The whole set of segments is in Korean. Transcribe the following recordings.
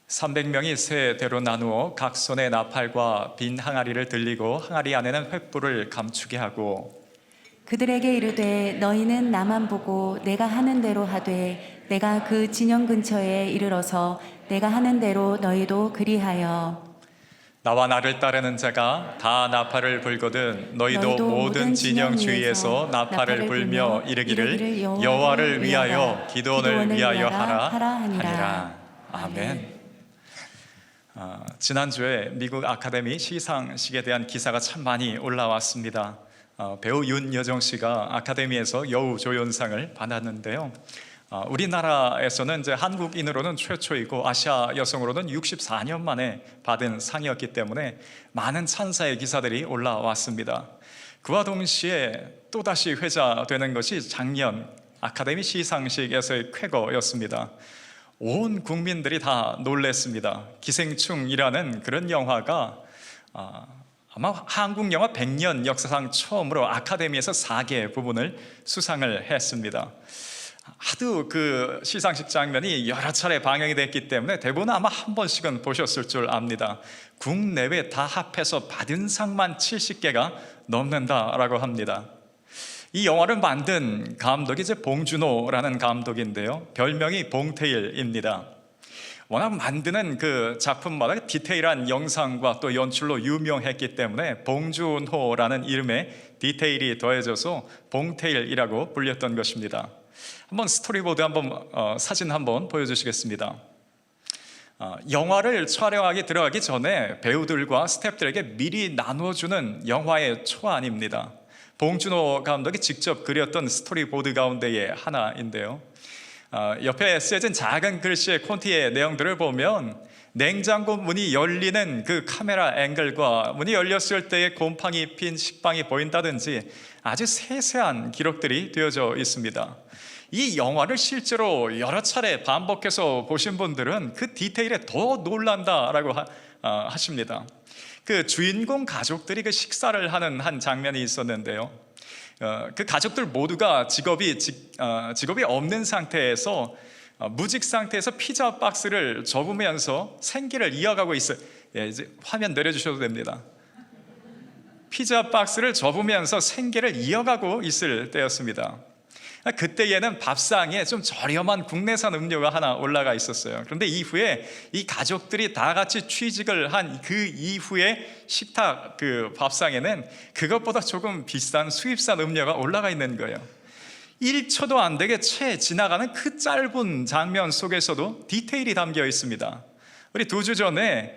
300명이 세 대로 나누어 각 손에 나팔과 빈 항아리를 들리고 항아리 안에는 횃불을 감추게 하고 그들에게 이르되 너희는 나만 보고 내가 하는 대로 하되 내가 그 진영 근처에 이르러서 내가 하는 대로 너희도 그리하여 나와 나를 따르는 자가 다 나팔을 불거든 너희도 모든 진영 주위에서 나팔을 불며 이르기를 여호와를 위하여 기도원을 위하여 하라 하니라. 아멘. 지난주에 미국 아카데미 시상식에 대한 기사가 참 많이 올라왔습니다. 배우 윤여정 씨가 아카데미에서 여우조연상을 받았는데요. 우리나라에서는 이제 한국인으로는 최초이고 아시아 여성으로는 64년 만에 받은 상이었기 때문에 많은 찬사의 기사들이 올라왔습니다. 그와 동시에 또다시 회자되는 것이 작년 아카데미 시상식에서의 쾌거였습니다. 온 국민들이 다 놀랬습니다. 기생충이라는 그런 영화가 아마 한국 영화 100년 역사상 처음으로 아카데미에서 4개 부분을 수상을 했습니다. 하도 그 시상식 장면이 여러 차례 방영이 됐기 때문에 대부분 아마 한 번씩은 보셨을 줄 압니다. 국내외 다 합해서 받은 상만 70개가 넘는다라고 합니다. 이 영화를 만든 감독이 이제 봉준호라는 감독인데요, 별명이 봉태일입니다. 워낙 만드는 그 작품마다 디테일한 영상과 또 연출로 유명했기 때문에 봉준호라는 이름에 디테일이 더해져서 봉태일이라고 불렸던 것입니다. 한번 스토리보드 사진 한번 보여주시겠습니다. 영화를 촬영하기 들어가기 전에 배우들과 스태프들에게 미리 나눠주는 영화의 초안입니다. 봉준호 감독이 직접 그렸던 스토리보드 가운데의 하나인데요, 옆에 쓰여진 작은 글씨의 콘티의 내용들을 보면 냉장고 문이 열리는 그 카메라 앵글과 문이 열렸을 때의 곰팡이 핀 식빵이 보인다든지 아주 세세한 기록들이 되어져 있습니다. 이 영화를 실제로 여러 차례 반복해서 보신 분들은 그 디테일에 더 놀란다라고 하십니다. 그 주인공 가족들이 그 식사를 하는 한 장면이 있었는데요, 그 가족들 모두가 직업이 없는 상태에서 무직 상태에서 피자 박스를 접으면서 생계를 이어가고 있어요. 이제 화면 내려주셔도 됩니다. 피자 박스를 접으면서 생계를 이어가고 있을 때였습니다. 그때에는 밥상에 좀 저렴한 국내산 음료가 하나 올라가 있었어요. 그런데 이후에 이 가족들이 다 같이 취직을 한 그 이후에 식탁 그 밥상에는 그것보다 조금 비싼 수입산 음료가 올라가 있는 거예요. 1초도 안 되게 채 지나가는 그 짧은 장면 속에서도 디테일이 담겨 있습니다. 우리 2주 전에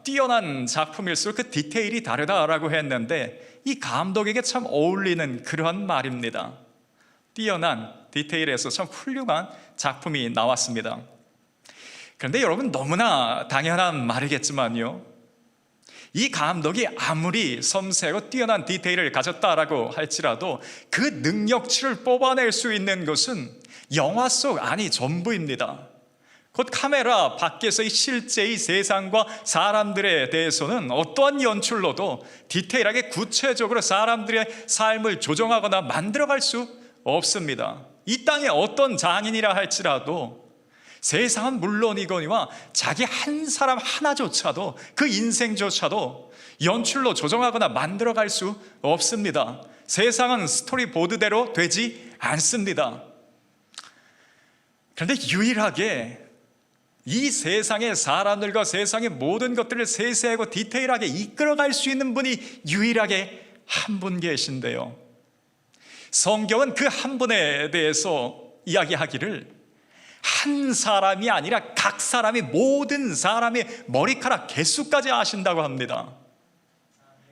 뛰어난 작품일수록 그 디테일이 다르다라고 했는데 이 감독에게 참 어울리는 그런 말입니다. 뛰어난 디테일에서 참 훌륭한 작품이 나왔습니다. 그런데 여러분, 너무나 당연한 말이겠지만요, 이 감독이 아무리 섬세하고 뛰어난 디테일을 가졌다라고 할지라도 그 능력치를 뽑아낼 수 있는 것은 영화 속 안이 전부입니다. 곧 카메라 밖에서의 실제의 세상과 사람들에 대해서는 어떠한 연출로도 디테일하게 구체적으로 사람들의 삶을 조정하거나 만들어갈 수 없습니다. 이 땅에 어떤 장인이라 할지라도 세상은 물론이거니와 자기 한 사람 하나조차도 그 인생조차도 연출로 조정하거나 만들어갈 수 없습니다. 세상은 스토리보드대로 되지 않습니다. 그런데 유일하게 이 세상의 사람들과 세상의 모든 것들을 세세하고 디테일하게 이끌어갈 수 있는 분이 유일하게 한 분 계신데요, 성경은 그 한 분에 대해서 이야기하기를 한 사람이 아니라 각 사람이 모든 사람의 머리카락 개수까지 아신다고 합니다.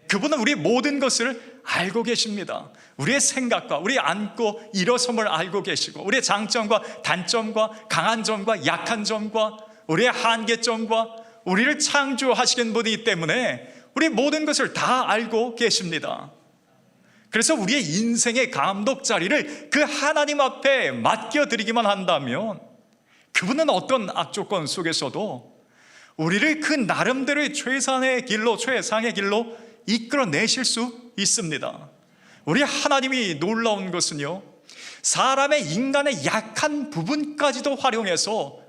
그분은 우리 모든 것을 알고 계십니다. 우리의 생각과 우리 안고 일어섬을 알고 계시고 우리의 장점과 단점과 강한 점과 약한 점과 우리의 한계점과 우리를 창조하시는 분이기 때문에 우리 모든 것을 다 알고 계십니다. 그래서 우리의 인생의 감독 자리를 그 하나님 앞에 맡겨드리기만 한다면 그분은 어떤 악조건 속에서도 우리를 그 나름대로의 최상의 길로 이끌어내실 수 있습니다. 우리 하나님이 놀라운 것은요, 인간의 약한 부분까지도 활용해서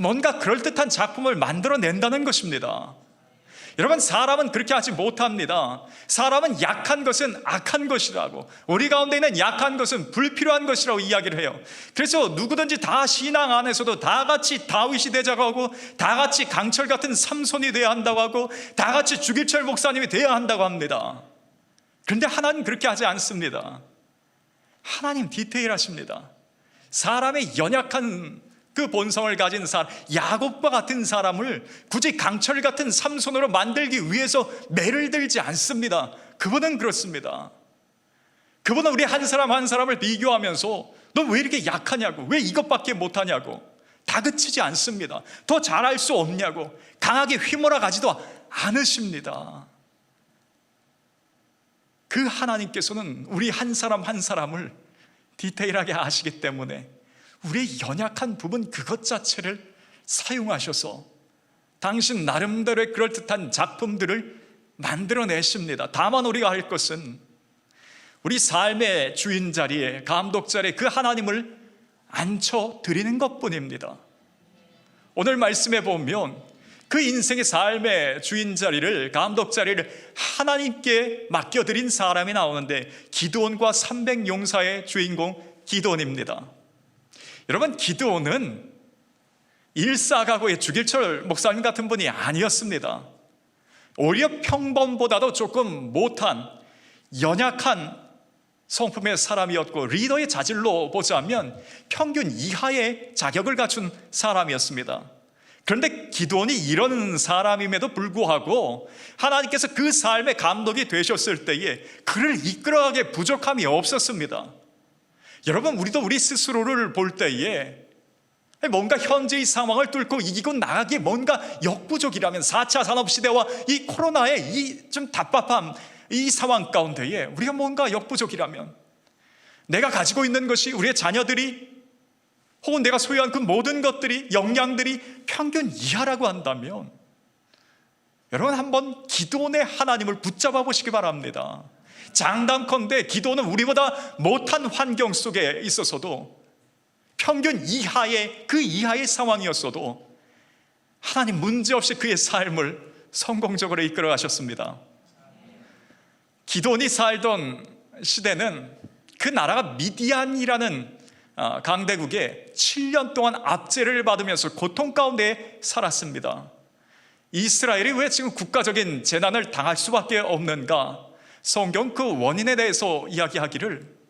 뭔가 그럴듯한 작품을 만들어낸다는 것입니다. 여러분, 사람은 그렇게 하지 못합니다. 사람은 약한 것은 악한 것이라고, 우리 가운데 있는 약한 것은 불필요한 것이라고 이야기를 해요. 그래서 누구든지 다 신앙 안에서도 다 같이 다윗이 되자고 하고, 다 같이 강철 같은 삼손이 되어야 한다고 하고, 다 같이 주길철 목사님이 되어야 한다고 합니다. 그런데 하나님 그렇게 하지 않습니다. 하나님 디테일하십니다. 사람의 연약한 그 본성을 가진 사람, 야곱과 같은 사람을 굳이 강철 같은 삼손으로 만들기 위해서 매를 들지 않습니다. 그분은 그렇습니다. 그분은 우리 한 사람 한 사람을 비교하면서 너 왜 이렇게 약하냐고, 왜 이것밖에 못하냐고 다그치지 않습니다. 더 잘할 수 없냐고 강하게 휘몰아 가지도 않으십니다. 그 하나님께서는 우리 한 사람 한 사람을 디테일하게 아시기 때문에 우리의 연약한 부분 그것 자체를 사용하셔서 당신 나름대로의 그럴듯한 작품들을 만들어내십니다. 다만 우리가 할 것은 우리 삶의 주인 자리에, 감독 자리에 그 하나님을 앉혀드리는 것뿐입니다. 오늘 말씀에 보면 그 인생의 삶의 주인 자리를, 감독 자리를 하나님께 맡겨드린 사람이 나오는데, 기드온과 300용사의 주인공 기드온입니다. 여러분, 기드온은 일사각오의 주길철 목사님 같은 분이 아니었습니다. 오히려 평범보다도 조금 못한, 연약한 성품의 사람이었고, 리더의 자질로 보자면 평균 이하의 자격을 갖춘 사람이었습니다. 그런데 기드온이 이런 사람임에도 불구하고 하나님께서 그 삶의 감독이 되셨을 때에 그를 이끌어가기에 부족함이 없었습니다. 여러분, 우리도 우리 스스로를 볼 때에 뭔가 현재의 상황을 뚫고 이기고 나가기에 뭔가 역부족이라면, 4차 산업시대와 이 코로나의 이 좀 답답함, 이 상황 가운데에 우리가 뭔가 역부족이라면, 내가 가지고 있는 것이, 우리의 자녀들이 혹은 내가 소유한 그 모든 것들이, 역량들이 평균 이하라고 한다면, 여러분 한번 기드온의 하나님을 붙잡아 보시기 바랍니다. 장담컨대 기드온은 우리보다 못한 환경 속에 있어서도, 평균 이하의 그 이하의 상황이었어도 하나님 문제없이 그의 삶을 성공적으로 이끌어 가셨습니다. 기드온이 살던 시대는 그 나라가 미디안이라는 강대국에 7년 동안 압제를 받으면서 고통 가운데 살았습니다. 이스라엘이 왜 지금 국가적인 재난을 당할 수밖에 없는가? 성경 그 원인에 대해서 이야기하기를,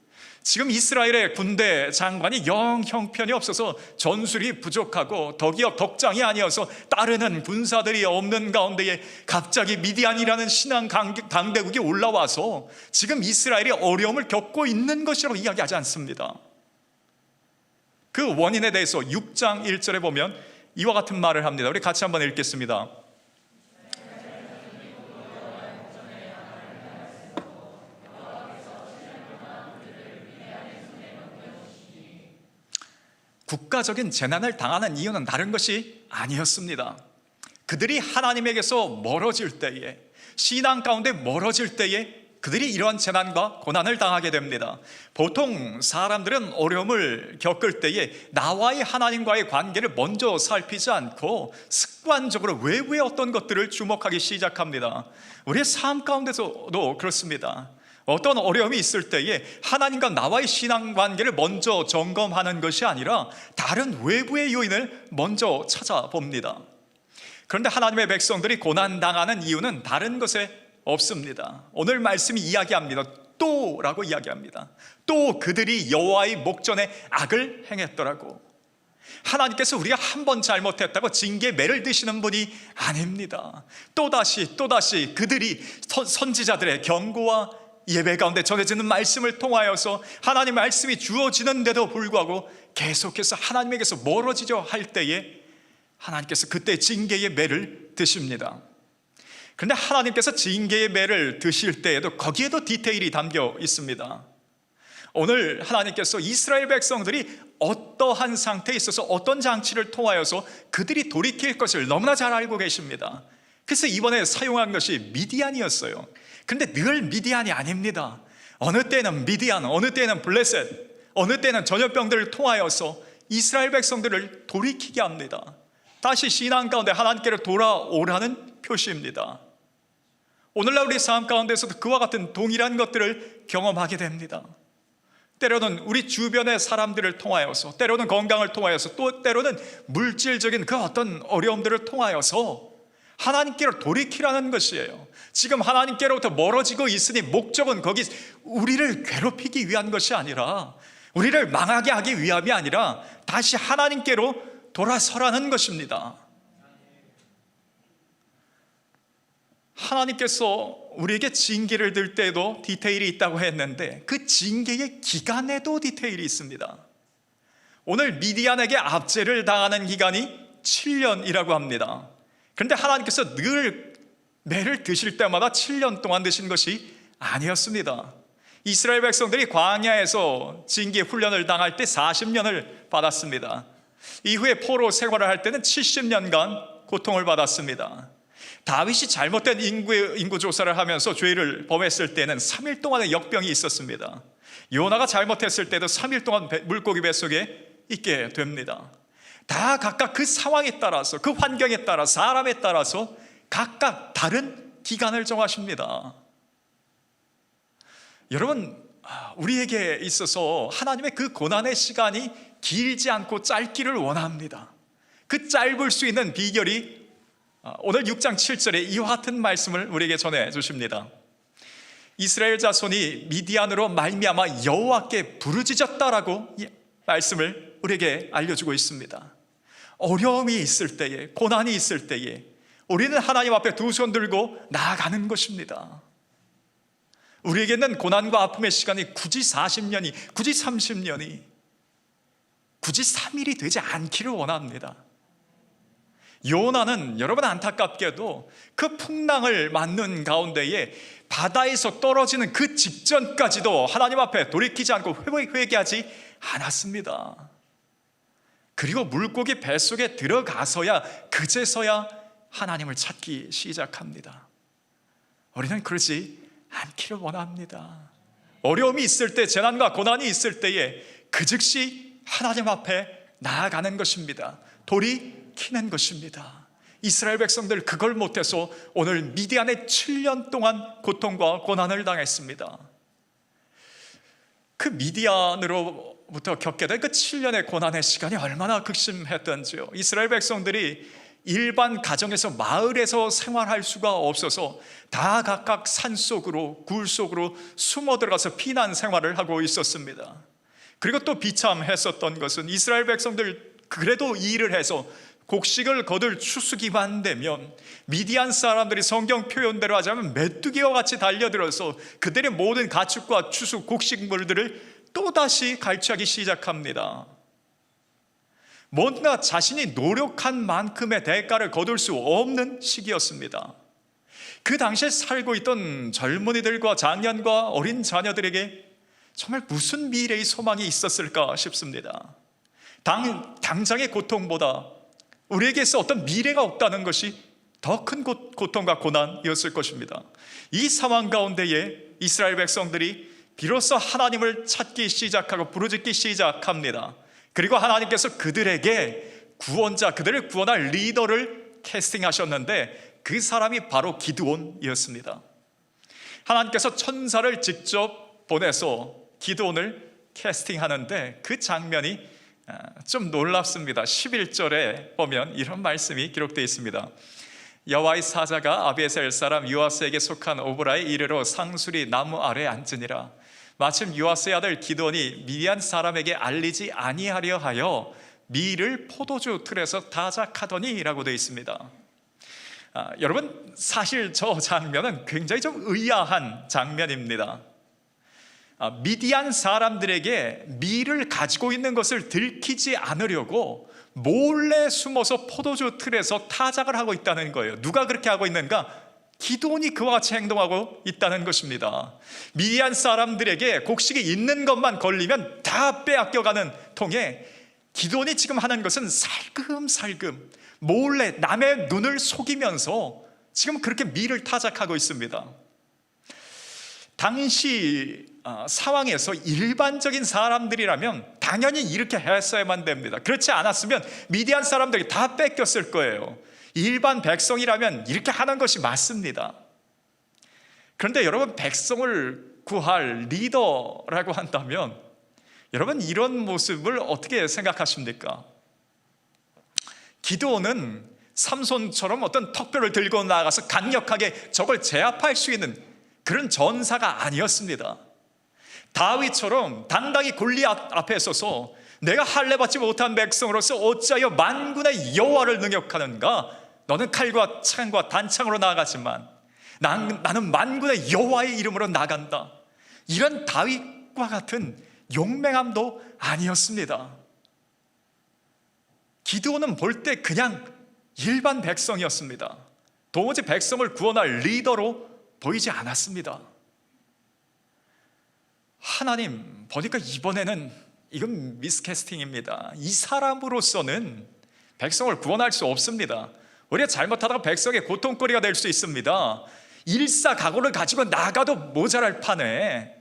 지금 이스라엘의 군대 장관이 영 형편이 없어서 전술이 부족하고 덕이역 덕장이 아니어서 따르는 군사들이 없는 가운데에 갑자기 미디안이라는 신앙 강대국이 올라와서 지금 이스라엘이 어려움을 겪고 있는 것이라고 이야기하지 않습니다. 그 원인에 대해서 6장 1절에 보면 이와 같은 말을 합니다. 우리 같이 한번 읽겠습니다. 국가적인 재난을 당하는 이유는 다른 것이 아니었습니다. 그들이 하나님에게서 멀어질 때에, 신앙 가운데 멀어질 때에 그들이 이러한 재난과 고난을 당하게 됩니다. 보통 사람들은 어려움을 겪을 때에 나와의 하나님과의 관계를 먼저 살피지 않고 습관적으로 외부의 어떤 것들을 주목하기 시작합니다. 우리의 삶 가운데서도 그렇습니다. 어떤 어려움이 있을 때에 하나님과 나와의 신앙 관계를 먼저 점검하는 것이 아니라 다른 외부의 요인을 먼저 찾아봅니다. 그런데 하나님의 백성들이 고난당하는 이유는 다른 것에 없습니다. 오늘 말씀이 이야기합니다. 또라고 이야기합니다. 또 그들이 여호와의 목전에 악을 행했더라고. 하나님께서 우리가 한 번 잘못했다고 징계 매를 드시는 분이 아닙니다. 또다시 그들이 선지자들의 경고와 예배 가운데 전해지는 말씀을 통하여서 하나님의 말씀이 주어지는데도 불구하고 계속해서 하나님에게서 멀어지려 할 때에 하나님께서 그때 징계의 매를 드십니다. 그런데 하나님께서 징계의 매를 드실 때에도 거기에도 디테일이 담겨 있습니다. 오늘 하나님께서 이스라엘 백성들이 어떠한 상태에 있어서 어떤 장치를 통하여서 그들이 돌이킬 것을 너무나 잘 알고 계십니다. 그래서 이번에 사용한 것이 미디안이었어요. 그런데 늘 미디안이 아닙니다. 어느 때는 미디안, 어느 때는 블레셋, 어느 때는 전염병들을 통하여서 이스라엘 백성들을 돌이키게 합니다. 다시 신앙 가운데 하나님께로 돌아오라는 표시입니다. 오늘날 우리 삶 가운데서도 그와 같은 동일한 것들을 경험하게 됩니다. 때로는 우리 주변의 사람들을 통하여서, 때로는 건강을 통하여서, 또 때로는 물질적인 그 어떤 어려움들을 통하여서 하나님께로 돌이키라는 것이에요. 지금 하나님께로부터 멀어지고 있으니 목적은 거기 우리를 괴롭히기 위한 것이 아니라, 우리를 망하게 하기 위함이 아니라 다시 하나님께로 돌아서라는 것입니다. 하나님께서 우리에게 징계를 들 때에도 디테일이 있다고 했는데 그 징계의 기간에도 디테일이 있습니다. 오늘 미디안에게 압제를 당하는 기간이 7년이라고 합니다. 그런데 하나님께서 늘 매를 드실 때마다 7년 동안 드신 것이 아니었습니다. 이스라엘 백성들이 광야에서 징계 훈련을 당할 때 40년을 받았습니다. 이후에 포로 생활을 할 때는 70년간 고통을 받았습니다. 다윗이 잘못된 인구 조사를 하면서 죄를 범했을 때는 3일 동안의 역병이 있었습니다. 요나가 잘못했을 때도 3일 동안 물고기 뱃속에 있게 됩니다. 다 각각 그 상황에 따라서, 그 환경에 따라, 사람에 따라서 각각 다른 기간을 정하십니다. 여러분, 우리에게 있어서 하나님의 그 고난의 시간이 길지 않고 짧기를 원합니다. 그 짧을 수 있는 비결이 오늘 6장 7절에 이와 같은 말씀을 우리에게 전해 주십니다. 이스라엘 자손이 미디안으로 말미암아 여호와께 부르짖었다라고 말씀을 우리에게 알려주고 있습니다. 어려움이 있을 때에, 고난이 있을 때에 우리는 하나님 앞에 두 손 들고 나아가는 것입니다. 우리에게는 고난과 아픔의 시간이 굳이 40년이, 굳이 30년이, 굳이 3일이 되지 않기를 원합니다. 요나는 여러분 안타깝게도 그 풍랑을 맞는 가운데에 바다에서 떨어지는 그 직전까지도 하나님 앞에 돌이키지 않고 회개하지 않았습니다. 그리고 물고기 뱃속에 들어가서야, 그제서야 하나님을 찾기 시작합니다. 우리는 그러지 않기를 원합니다. 어려움이 있을 때, 재난과 고난이 있을 때에 그 즉시 하나님 앞에 나아가는 것입니다. 돌이키는 것입니다. 이스라엘 백성들 그걸 못해서 오늘 미디안에 7년 동안 고통과 고난을 당했습니다. 그 미디안으로부터 겪게 된 그 7년의 고난의 시간이 얼마나 극심했던지요. 이스라엘 백성들이 일반 가정에서, 마을에서 생활할 수가 없어서 다 각각 산속으로, 굴 속으로 숨어 들어가서 피난 생활을 하고 있었습니다. 그리고 또 비참했었던 것은 이스라엘 백성들 그래도 일을 해서 곡식을 거둘 추수기만 되면 미디안 사람들이 성경 표현대로 하자면 메뚜기와 같이 달려들어서 그들의 모든 가축과 추수 곡식물들을 또다시 갈취하기 시작합니다. 뭔가 자신이 노력한 만큼의 대가를 거둘 수 없는 시기였습니다. 그 당시에 살고 있던 젊은이들과 장년과 어린 자녀들에게 정말 무슨 미래의 소망이 있었을까 싶습니다. 당장의 고통보다 우리에게서 어떤 미래가 없다는 것이 더 큰 고통과 고난이었을 것입니다. 이 상황 가운데에 이스라엘 백성들이 비로소 하나님을 찾기 시작하고 부르짖기 시작합니다. 그리고 하나님께서 그들에게 구원자, 그들을 구원할 리더를 캐스팅하셨는데 그 사람이 바로 기드온이었습니다. 하나님께서 천사를 직접 보내서 기드온을 캐스팅하는데 그 장면이 좀 놀랍습니다. 11절에 보면 이런 말씀이 기록되어 있습니다. 여호와의 사자가 아비에셀 사람 요아스에게 속한 오브라에 이르러 상수리 나무 아래 앉으니라. 마침 요아스의 아들 기드온이 미디안 사람에게 알리지 아니하려 하여 밀을 포도주 틀에서 타작하더니 라고 되어 있습니다. 여러분, 사실 저 장면은 굉장히 좀 의아한 장면입니다. 미디안 사람들에게 밀을 가지고 있는 것을 들키지 않으려고 몰래 숨어서 포도주 틀에서 타작을 하고 있다는 거예요. 누가 그렇게 하고 있는가? 기드온이 그와 같이 행동하고 있다는 것입니다. 미디안 사람들에게 곡식이 있는 것만 걸리면 다 빼앗겨가는 통에 기드온이 지금 하는 것은 살금살금 몰래 남의 눈을 속이면서 지금 그렇게 밀을 타작하고 있습니다. 당시 상황에서 일반적인 사람들이라면 당연히 이렇게 했어야만 됩니다. 그렇지 않았으면 미디안 사람들이 다 뺏겼을 거예요. 일반 백성이라면 이렇게 하는 것이 맞습니다. 그런데 여러분, 백성을 구할 리더라고 한다면 여러분, 이런 모습을 어떻게 생각하십니까? 기드온은 삼손처럼 어떤 턱뼈를 들고 나가서 강력하게 적을 제압할 수 있는 그런 전사가 아니었습니다. 다윗처럼 당당히 골리앗 앞에 서서 내가 할례 받지 못한 백성으로서 어찌하여 만군의 여호와를 능욕하는가? 너는 칼과 창과 단창으로 나아가지만 나는 만군의 여호와의 이름으로 나간다. 이런 다윗과 같은 용맹함도 아니었습니다. 기드온은 볼 때 그냥 일반 백성이었습니다. 도무지 백성을 구원할 리더로 보이지 않았습니다. 하나님 보니까 이번에는 이건 미스캐스팅입니다. 이 사람으로서는 백성을 구원할 수 없습니다. 우리가 잘못하다가 백성의 고통거리가 될 수 있습니다. 일사각오를 가지고 나가도 모자랄 판에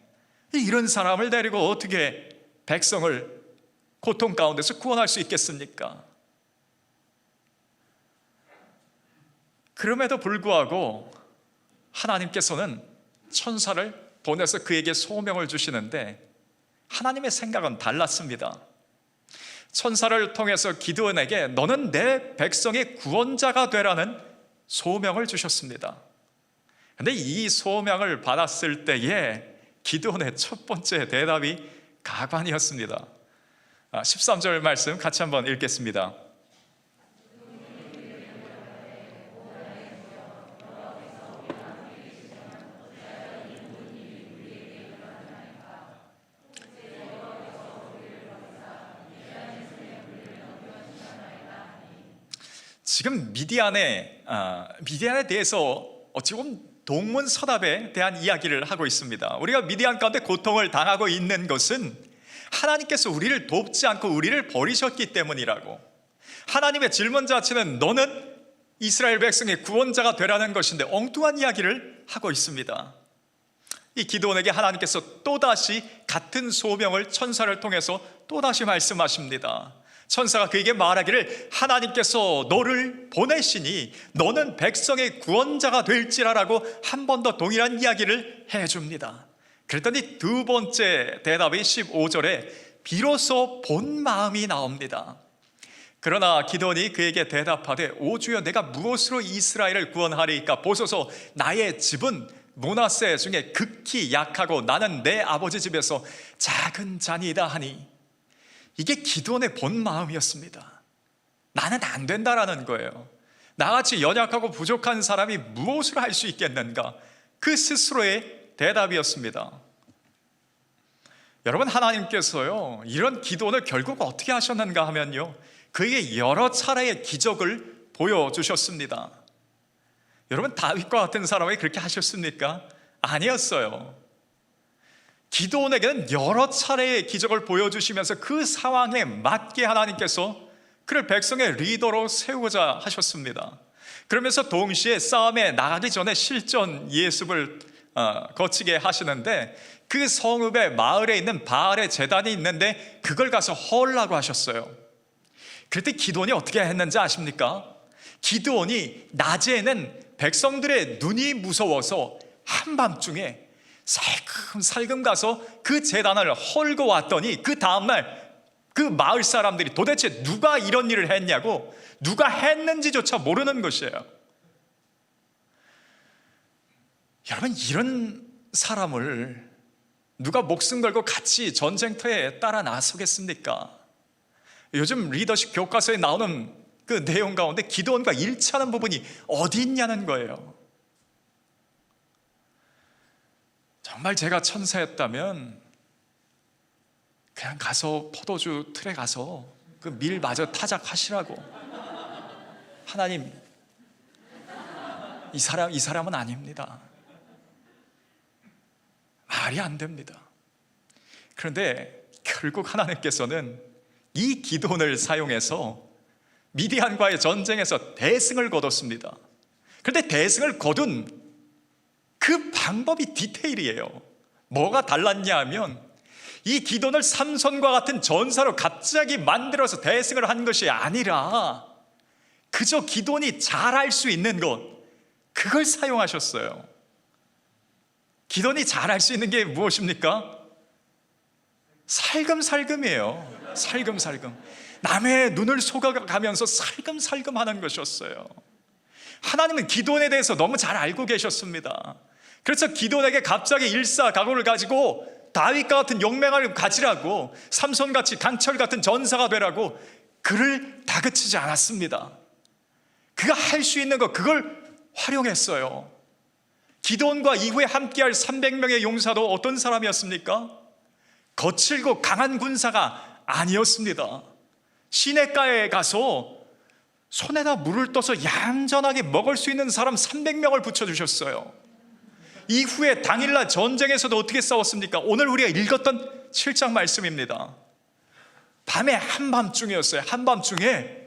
이런 사람을 데리고 어떻게 백성을 고통 가운데서 구원할 수 있겠습니까? 그럼에도 불구하고 하나님께서는 천사를 보내서 그에게 소명을 주시는데 하나님의 생각은 달랐습니다. 천사를 통해서 기드온에게 너는 내 백성의 구원자가 되라는 소명을 주셨습니다. 그런데 이 소명을 받았을 때에 기드온의 첫 번째 대답이 가관이었습니다. 13절 말씀 같이 한번 읽겠습니다. 지금 미디안에 대해서 어찌 보면 동문서답에 대한 이야기를 하고 있습니다. 우리가 미디안 가운데 고통을 당하고 있는 것은 하나님께서 우리를 돕지 않고 우리를 버리셨기 때문이라고. 하나님의 질문 자체는 너는 이스라엘 백성의 구원자가 되라는 것인데 엉뚱한 이야기를 하고 있습니다. 이 기드온에게 하나님께서 또다시 같은 소명을 천사를 통해서 또다시 말씀하십니다. 천사가 그에게 말하기를 하나님께서 너를 보내시니 너는 백성의 구원자가 될지라라고 한 번 더 동일한 이야기를 해줍니다. 그랬더니 두 번째 대답이 15절에 비로소 본 마음이 나옵니다. 그러나 기드온이 그에게 대답하되 오 주여 내가 무엇으로 이스라엘을 구원하리이까? 보소서 나의 집은 므낫세 중에 극히 약하고 나는 내 아버지 집에서 작은 자니이다 하니, 이게 기드온의 본 마음이었습니다. 나는 안 된다라는 거예요. 나같이 연약하고 부족한 사람이 무엇을 할 수 있겠는가? 그 스스로의 대답이었습니다. 여러분, 하나님께서요 이런 기드온을 결국 어떻게 하셨는가 하면요 그에게 여러 차례의 기적을 보여주셨습니다. 여러분, 다윗과 같은 사람에게 그렇게 하셨습니까? 아니었어요. 기드온에게는 여러 차례의 기적을 보여주시면서 그 상황에 맞게 하나님께서 그를 백성의 리더로 세우고자 하셨습니다. 그러면서 동시에 싸움에 나가기 전에 실전 예습을 거치게 하시는데 그 성읍의 마을에 있는 바알의 제단이 있는데 그걸 가서 헐라고 하셨어요. 그때 기드온이 어떻게 했는지 아십니까? 기드온이 낮에는 백성들의 눈이 무서워서 한밤중에 살금살금 가서 그 제단을 헐고 왔더니 그 다음날 그 마을 사람들이 도대체 누가 이런 일을 했냐고, 누가 했는지조차 모르는 것이에요. 여러분, 이런 사람을 누가 목숨 걸고 같이 전쟁터에 따라 나서겠습니까? 요즘 리더십 교과서에 나오는 그 내용 가운데 기드온과 일치하는 부분이 어디 있냐는 거예요. 정말 제가 천사였다면 그냥 가서 포도주 틀에 가서 그 밀 마저 타작하시라고. 하나님, 이 사람은 아닙니다. 말이 안 됩니다. 그런데 결국 하나님께서는 이 기드온을 사용해서 미디안과의 전쟁에서 대승을 거뒀습니다. 그런데 대승을 거둔 그 방법이 디테일이에요. 뭐가 달랐냐 하면 이 기돈을 삼손과 같은 전사로 갑자기 만들어서 대승을 한 것이 아니라 그저 기돈이 잘할 수 있는 것, 그걸 사용하셨어요. 기돈이 잘할 수 있는 게 무엇입니까? 살금살금이에요. 살금살금. 남의 눈을 속아가면서 살금살금 하는 것이었어요. 하나님은 기돈에 대해서 너무 잘 알고 계셨습니다. 그래서 기돈에게 갑자기 일사각오를 가지고 다윗과 같은 용맹을 가지라고, 삼손같이 강철 같은 전사가 되라고 그를 다그치지 않았습니다. 그가 할 수 있는 것, 그걸 활용했어요. 기돈과 이후에 함께할 300명의 용사도 어떤 사람이었습니까? 거칠고 강한 군사가 아니었습니다. 시냇가에 가서 손에다 물을 떠서 얌전하게 먹을 수 있는 사람 300명을 붙여주셨어요. 이후에 당일날 전쟁에서도 어떻게 싸웠습니까? 오늘 우리가 읽었던 7장 말씀입니다. 밤에 한밤중이었어요. 한밤중에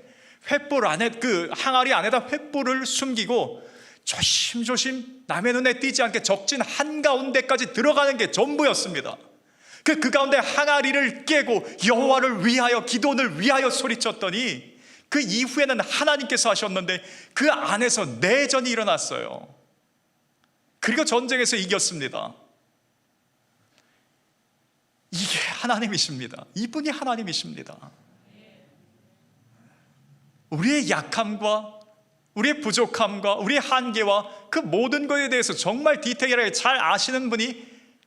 횃불 안에, 그 항아리 안에다 횃불을 숨기고 조심조심 남의 눈에 띄지 않게 적진 한가운데까지 들어가는 게 전부였습니다. 그 가운데 항아리를 깨고 여호와를 위하여, 기돈을 위하여 소리쳤더니 그 이후에는 하나님께서 하셨는데 그 안에서 내전이 일어났어요. 그리고 전쟁에서 이겼습니다. 이게 하나님이십니다. 이분이 하나님이십니다. 우리의 약함과 우리의 부족함과 우리의 한계와 그 모든 것에 대해서 정말 디테일하게 잘 아시는 분이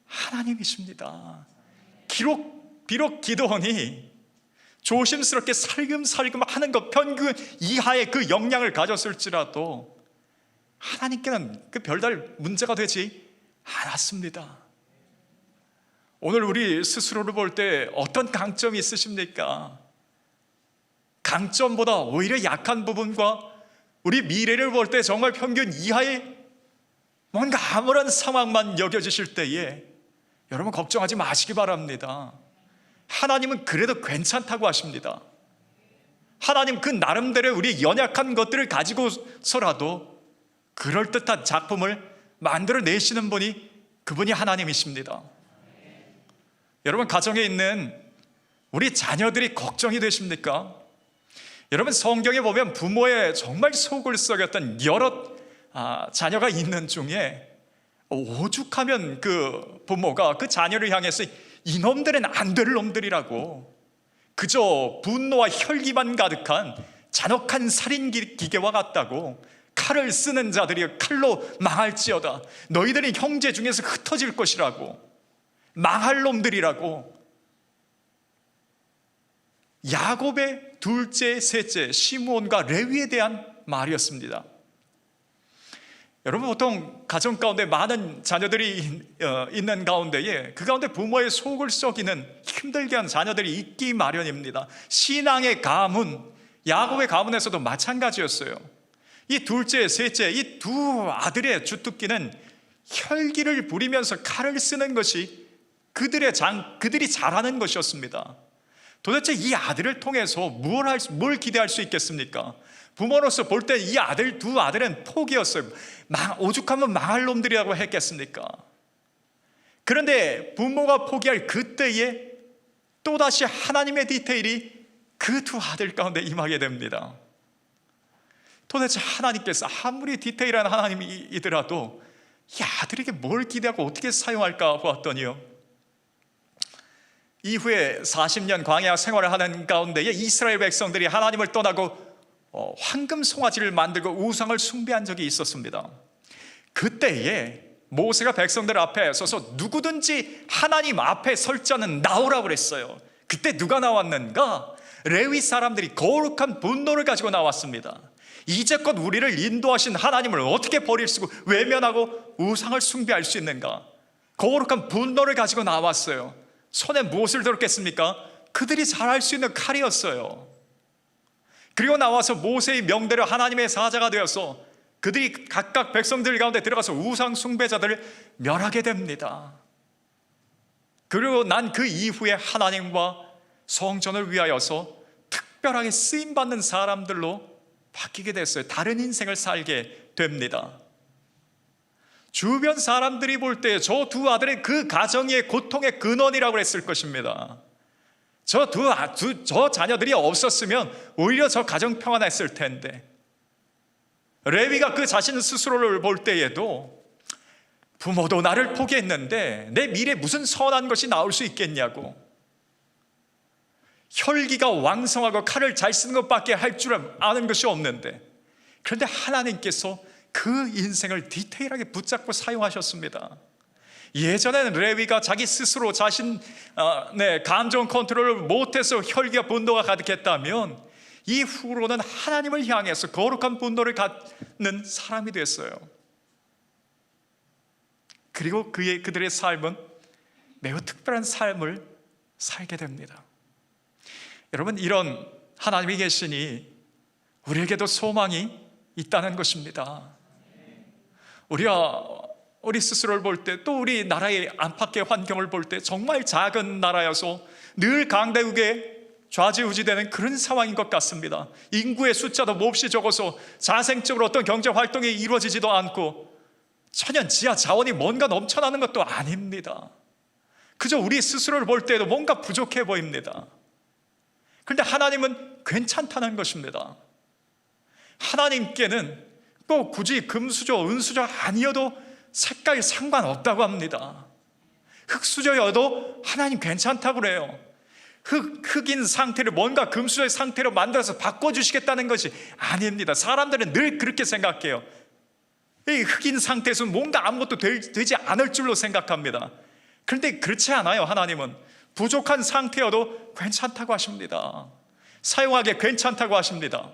하나님이십니다. 비록 기도원이 조심스럽게 살금살금 하는 것 평균 이하의 그 역량을 가졌을지라도 하나님께는 그 별다른 문제가 되지 않았습니다. 오늘 우리 스스로를 볼 때 어떤 강점이 있으십니까? 강점보다 오히려 약한 부분과 우리 미래를 볼 때 정말 평균 이하의 뭔가 아무런 상황만 여겨지실 때에 여러분 걱정하지 마시기 바랍니다. 하나님은 그래도 괜찮다고 하십니다. 하나님 그 나름대로 우리 연약한 것들을 가지고서라도 그럴듯한 작품을 만들어내시는 분이, 그분이 하나님이십니다. 여러분 가정에 있는 우리 자녀들이 걱정이 되십니까? 여러분 성경에 보면 부모의 정말 속을 썩였던 여러 자녀가 있는 중에 오죽하면 그 부모가 그 자녀를 향해서 이놈들은 안 될 놈들이라고 그저 분노와 혈기만 가득한 잔혹한 살인 기계와 같다고, 칼을 쓰는 자들이 칼로 망할지어다, 너희들이 형제 중에서 흩어질 것이라고, 망할 놈들이라고, 야곱의 둘째, 셋째 시므온과 레위에 대한 말이었습니다. 여러분 보통 가정 가운데 많은 자녀들이 있는 가운데에 그 가운데 부모의 속을 썩이는 힘들게 한 자녀들이 있기 마련입니다. 신앙의 가문, 야곱의 가문에서도 마찬가지였어요. 이 둘째, 셋째 이 두 아들의 주특기는 혈기를 부리면서 칼을 쓰는 것이 그들이 잘하는 것이었습니다. 도대체 이 아들을 통해서 뭘 기대할 수 있겠습니까? 부모로서 볼 때 이 두 아들은 포기였어요. 오죽하면 망할 놈들이라고 했겠습니까? 그런데 부모가 포기할 그때에 또다시 하나님의 디테일이 그 두 아들 가운데 임하게 됩니다. 도대체 하나님께서 아무리 디테일한 하나님이더라도 이 아들에게 뭘 기대하고 어떻게 사용할까 보았더니요, 이후에 40년 광야 생활을 하는 가운데에 이스라엘 백성들이 하나님을 떠나고 황금 송아지를 만들고 우상을 숭배한 적이 있었습니다. 그때에 모세가 백성들 앞에 서서 누구든지 하나님 앞에 설 자는 나오라고 그랬어요. 그때 누가 나왔는가? 레위 사람들이 거룩한 분노를 가지고 나왔습니다. 이제껏 우리를 인도하신 하나님을 어떻게 버릴 수 있고 외면하고 우상을 숭배할 수 있는가? 거룩한 분노를 가지고 나왔어요. 손에 무엇을 들었겠습니까? 그들이 잘할 수 있는 칼이었어요. 그리고 나와서 모세의 명대로 하나님의 사자가 되어서 그들이 각각 백성들 가운데 들어가서 우상 숭배자들을 멸하게 됩니다. 그리고 난 그 이후에 하나님과 성전을 위하여서 특별하게 쓰임받는 사람들로 바뀌게 됐어요. 다른 인생을 살게 됩니다. 주변 사람들이 볼 때 저 두 아들의 그 가정의 고통의 근원이라고 했을 것입니다. 저 자녀들이 없었으면 오히려 저 가정 평안했을 텐데, 레위가 그 자신 스스로를 볼 때에도 부모도 나를 포기했는데 내 미래에 무슨 선한 것이 나올 수 있겠냐고, 혈기가 왕성하고 칼을 잘 쓰는 것밖에 할 줄 아는 것이 없는데, 그런데 하나님께서 그 인생을 디테일하게 붙잡고 사용하셨습니다. 예전에는 레위가 자기 스스로 자신 감정 컨트롤을 못해서 혈기와 분노가 가득했다면, 이후로는 하나님을 향해서 거룩한 분노를 갖는 사람이 됐어요. 그리고 그들의 삶은 매우 특별한 삶을 살게 됩니다. 여러분, 이런 하나님이 계시니 우리에게도 소망이 있다는 것입니다. 우리 스스로를 볼 때, 또 우리 나라의 안팎의 환경을 볼 때 정말 작은 나라여서 늘 강대국에 좌지우지되는 그런 상황인 것 같습니다. 인구의 숫자도 몹시 적어서 자생적으로 어떤 경제 활동이 이루어지지도 않고 천연지하 자원이 뭔가 넘쳐나는 것도 아닙니다. 그저 우리 스스로를 볼 때도 뭔가 부족해 보입니다. 그런데 하나님은 괜찮다는 것입니다. 하나님께는 꼭 굳이 금수저, 은수저 아니어도 색깔 상관없다고 합니다. 흙수저여도 하나님 괜찮다고 그래요. 흙인 상태를 뭔가 금수저의 상태로 만들어서 바꿔주시겠다는 것이 아닙니다. 사람들은 늘 그렇게 생각해요. 이 흙인 상태에서 뭔가 아무것도 되지 않을 줄로 생각합니다. 그런데 그렇지 않아요. 하나님은 부족한 상태여도 괜찮다고 하십니다. 사용하기에 괜찮다고 하십니다.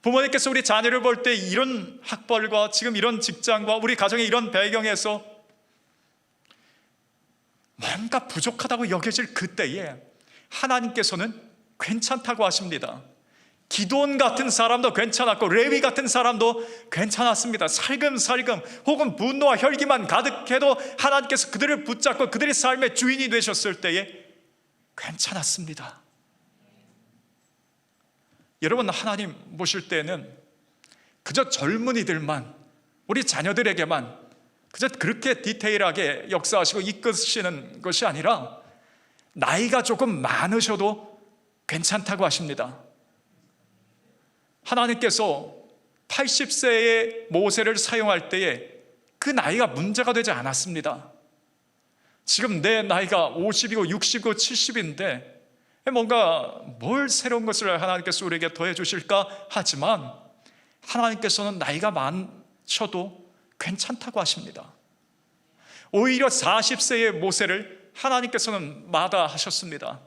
부모님께서 우리 자녀를 볼 때 이런 학벌과 지금 이런 직장과 우리 가정의 이런 배경에서 뭔가 부족하다고 여겨질 그때에 하나님께서는 괜찮다고 하십니다. 기드온 같은 사람도 괜찮았고 레위 같은 사람도 괜찮았습니다. 살금살금 혹은 분노와 혈기만 가득해도 하나님께서 그들을 붙잡고 그들의 삶의 주인이 되셨을 때에 괜찮았습니다. 여러분, 하나님 모실 때는 그저 젊은이들만, 우리 자녀들에게만 그저 그렇게 디테일하게 역사하시고 이끄시는 것이 아니라 나이가 조금 많으셔도 괜찮다고 하십니다. 하나님께서 80세의 모세를 사용할 때에 그 나이가 문제가 되지 않았습니다. 지금 내 나이가 50이고 60이고 70인데 뭔가 뭘 새로운 것을 하나님께서 우리에게 더해 주실까 하지만 하나님께서는 나이가 많셔도 괜찮다고 하십니다. 오히려 40세의 모세를 하나님께서는 마다하셨습니다.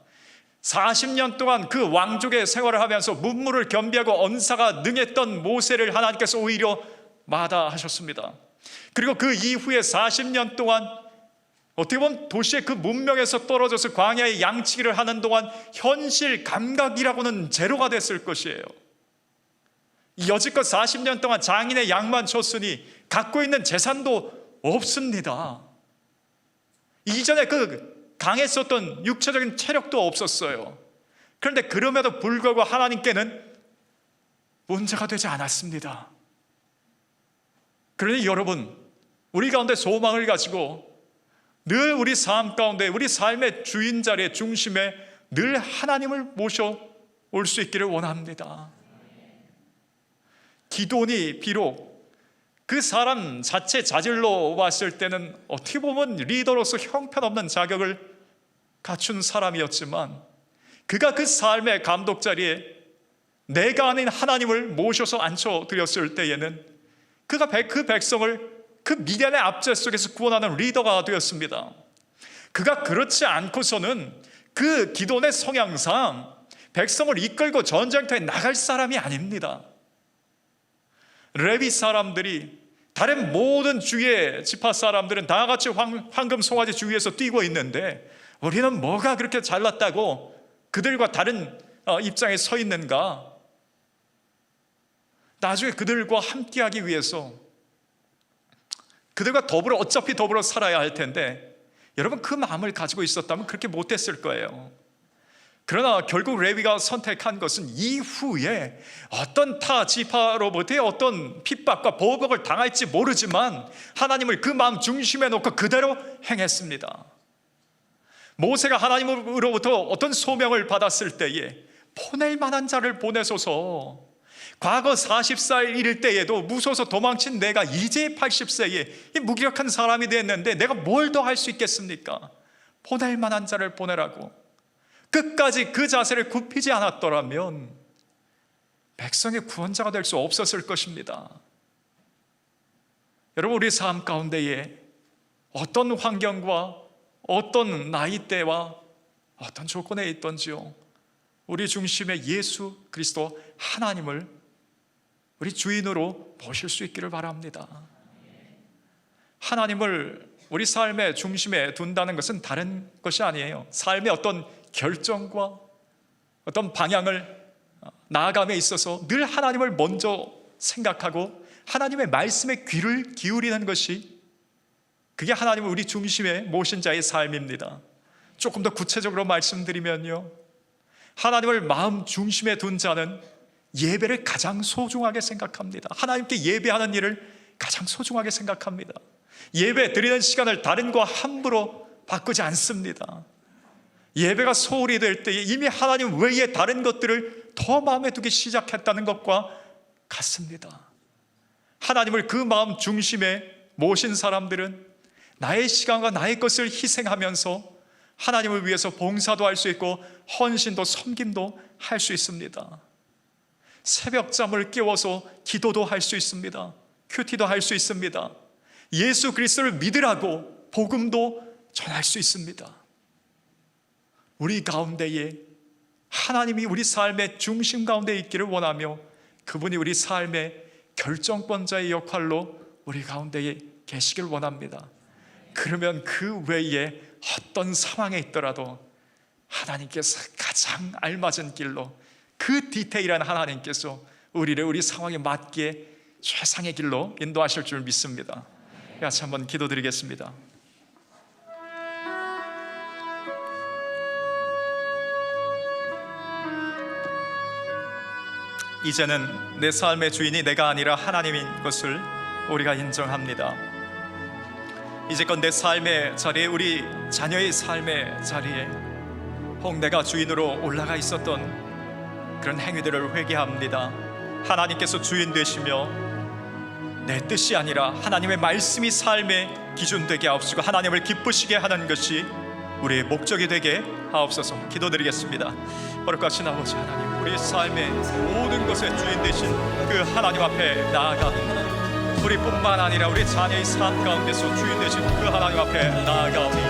40년 동안 그 왕족의 생활을 하면서 문무를 겸비하고 언사가 능했던 모세를 하나님께서 오히려 마다하셨습니다. 그리고 그 이후에 40년 동안 어떻게 보면 도시의 그 문명에서 떨어져서 광야의 양치기를 하는 동안 현실 감각이라고는 제로가 됐을 것이에요. 여지껏 40년 동안 장인의 양만 쳤으니 갖고 있는 재산도 없습니다. 이전에 그 강했었던 육체적인 체력도 없었어요. 그런데 그럼에도 불구하고 하나님께는 문제가 되지 않았습니다. 그러니 여러분, 우리 가운데 소망을 가지고 늘 우리 삶 가운데 우리 삶의 주인 자리의 중심에 늘 하나님을 모셔올 수 있기를 원합니다. 기드온이 비록 그 사람 자체 자질로 봤을 때는 어떻게 보면 리더로서 형편없는 자격을 갖춘 사람이었지만 그가 그 삶의 감독 자리에 내가 아닌 하나님을 모셔서 앉혀드렸을 때에는 그가 그 백성을 그 미련의 압제 속에서 구원하는 리더가 되었습니다. 그가 그렇지 않고서는 그 기드온의 성향상 백성을 이끌고 전쟁터에 나갈 사람이 아닙니다. 레위 사람들이 다른 모든 주의 지파 사람들은 다 같이 황금 송아지 주위에서 뛰고 있는데 우리는 뭐가 그렇게 잘났다고 그들과 다른 입장에 서 있는가? 나중에 그들과 함께하기 위해서 그들과 어차피 더불어 살아야 할 텐데 여러분, 그 마음을 가지고 있었다면 그렇게 못했을 거예요. 그러나 결국 레위가 선택한 것은 이후에 어떤 타 지파로부터의 어떤 핍박과 보복을 당할지 모르지만 하나님을 그 마음 중심에 놓고 그대로 행했습니다. 모세가 하나님으로부터 어떤 소명을 받았을 때에 보낼 만한 자를 보내소서, 과거 40살 이를 때에도 무서워서 도망친 내가 이제 80세에 무기력한 사람이 됐는데 내가 뭘 더 할 수 있겠습니까? 보낼 만한 자를 보내라고 끝까지 그 자세를 굽히지 않았더라면 백성의 구원자가 될 수 없었을 것입니다. 여러분, 우리 삶 가운데에 어떤 환경과 어떤 나이대와 어떤 조건에 있던지요, 우리 중심의 예수 그리스도 하나님을 우리 주인으로 모실 수 있기를 바랍니다. 하나님을 우리 삶의 중심에 둔다는 것은 다른 것이 아니에요. 삶의 어떤 결정과 어떤 방향을 나아감에 있어서 늘 하나님을 먼저 생각하고 하나님의 말씀에 귀를 기울이는 것이, 그게 하나님을 우리 중심에 모신 자의 삶입니다. 조금 더 구체적으로 말씀드리면요, 하나님을 마음 중심에 둔 자는 예배를 가장 소중하게 생각합니다. 하나님께 예배하는 일을 가장 소중하게 생각합니다. 예배 드리는 시간을 다른 거 함부로 바꾸지 않습니다. 예배가 소홀히 될 때에 이미 하나님 외에 다른 것들을 더 마음에 두기 시작했다는 것과 같습니다. 하나님을 그 마음 중심에 모신 사람들은 나의 시간과 나의 것을 희생하면서 하나님을 위해서 봉사도 할 수 있고 헌신도 섬김도 할 수 있습니다. 새벽잠을 깨워서 기도도 할 수 있습니다. 큐티도 할 수 있습니다. 예수 그리스도를 믿으라고 복음도 전할 수 있습니다. 우리 가운데에 하나님이 우리 삶의 중심 가운데 있기를 원하며 그분이 우리 삶의 결정권자의 역할로 우리 가운데에 계시길 원합니다. 그러면 그 외에 어떤 상황에 있더라도 하나님께서 가장 알맞은 길로, 그 디테일한 하나님께서 우리를 우리 상황에 맞게 최상의 길로 인도하실 줄 믿습니다. 같이 한번 기도드리겠습니다. 이제는 내 삶의 주인이 내가 아니라 하나님인 것을 우리가 인정합니다. 이제껏 내 삶의 자리에, 우리 자녀의 삶의 자리에 혹 내가 주인으로 올라가 있었던 그런 행위들을 회개합니다. 하나님께서 주인 되시며 내 뜻이 아니라 하나님의 말씀이 삶의 기준 되게 하옵시고 하나님을 기쁘시게 하는 것이 우리의 목적이 되게 하옵소서. 기도드리겠습니다. 거룩하신 아버지 하나님, 우리 삶의 모든 것의 주인 되신 그 하나님 앞에 나아가 우리뿐만 아니라 우리 자녀의 삶 가운데서 주인 되신 그 하나님 앞에 나아가오니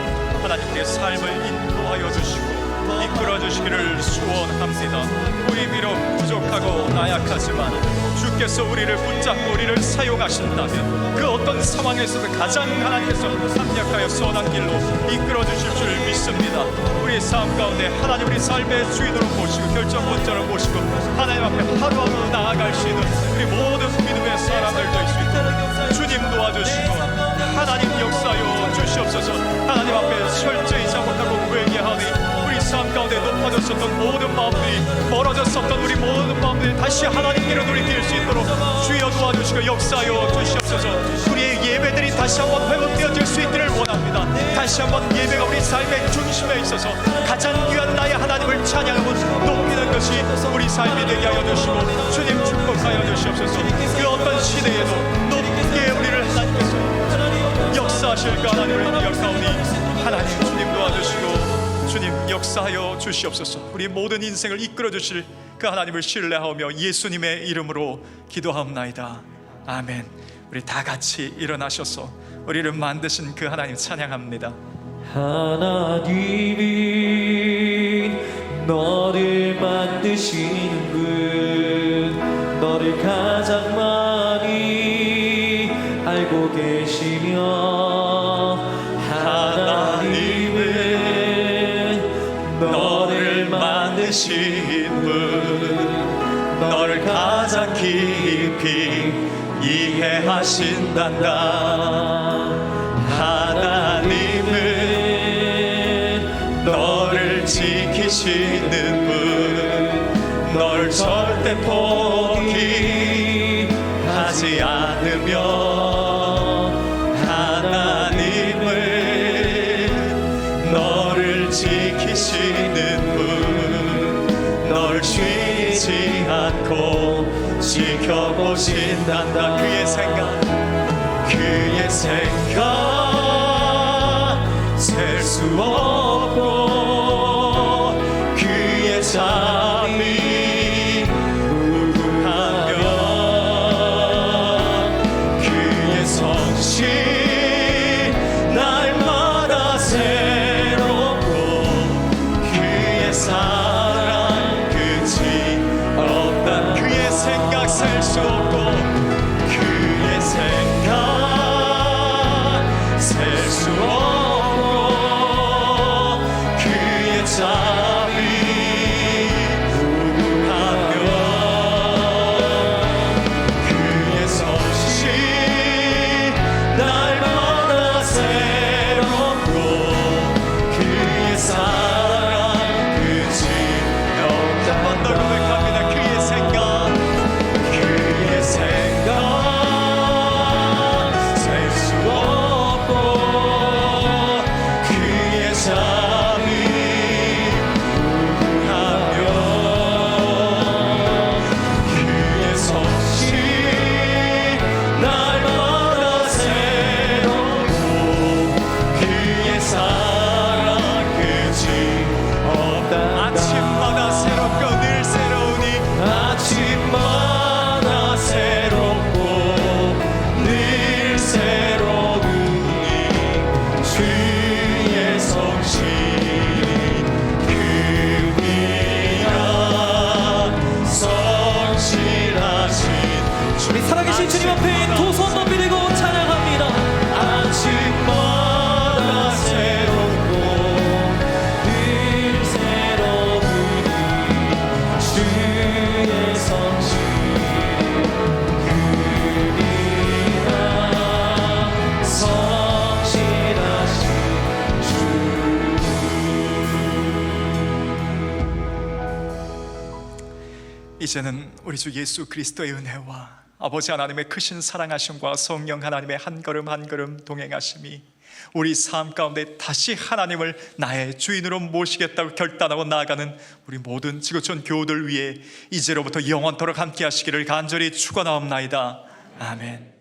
하나님 우리의 삶을 인도하여 주시고 이끌어 주시기를 소원합니다. 우리 비록 부족하고 나약하지만 주께서 우리를 붙잡고 우리를 사용하신다면 그 어떤 상황에서도 가장 하나님께서 합력하여 선한 길로 이끌어 주실 줄 믿습니다. 우리의 삶 가운데 하나님 우리 삶의 주인으로 모시고 결정권자로 모시고 하나님 앞에 하루하루 나아갈 수 있는 우리 모든 믿음의 사람들 될 수 있도록 주님 도와주시고 하나님 역사여 주시옵소서. 하나님 앞에 철저히 잘못하고 회개하니 삶 가운데 높아졌었던 모든 마음들이, 멀어졌었던 우리 모든 마음들이 다시 하나님께로 돌이킬 수 있도록 주여 도와주시고 역사여 주시옵소서. 우리의 예배들이 다시 한번 회복되어질 수 있기를 원합니다. 다시 한번 예배가 우리 삶의 중심에 있어서 가장 귀한 나의 하나님을 찬양하고 높이는 것이 우리 삶이 되게 하여 주시고 주님 축복하여 주시옵소서. 그 어떤 시대에도 높게 우리를 하나님께서 역사하실까 하나님을 기억하오니 하나님 주님 도와주시고 주님 역사하여 주시옵소서. 우리 모든 인생을 이끌어 주실 그 하나님을 신뢰하며 예수님의 이름으로 기도하옵나이다. 아멘. 우리 다 같이 일어나셔서 우리를 만드신 그 하나님 찬양합니다. 하나님이 너를 만드시는 분, 너를 가장 많이 알고 계시며 하나님은 너를 만드신 분, 너를 가장 깊이 이해하신단다. 하나님은 너를 지키시며 지키시는 분, 널 절대 포기하지 않으며 하나님은 너를 지키시는 분, 널 쉬지 않고 지켜보신단다. 그의 생각 셀 수 없고 그의 잠이 무궁하며 그의 성실 날마다 새롭고 그의 사랑 끝이 없다. 그의 생각 셀 수 없고 그의 생각 셀 수 없고 그의 잠이 무궁하며 그의 성실 날마다 새롭고 그의 사랑 끝이 없다. 한 번 더 고백합니다. 그의 생각 셀 수 없고 그의 잠이 무궁하며 그의 성실 날마다 새롭고 그의 사랑 끝이 없다. 아침마다 새롭고 늘 새로우니 아침마다 새롭고 늘 새로우니 주의 성실이 크니라. 성실하신 우리 살아계신 주님 앞에 두 손 높이 들고 찬양합니다. 아침마다 새롭고 늘 새로우니 주의 성실이 크니라. 성실하신 주. 이제는 우리 주 예수 그리스도의 은혜와 아버지 하나님의 크신 사랑하심과 성령 하나님의 한 걸음 한 걸음 동행하심이 우리 삶 가운데 다시 하나님을 나의 주인으로 모시겠다고 결단하고 나아가는 우리 모든 지구촌 교우들 위해 이제로부터 영원토록 함께 하시기를 간절히 축원하옵나이다. 아멘.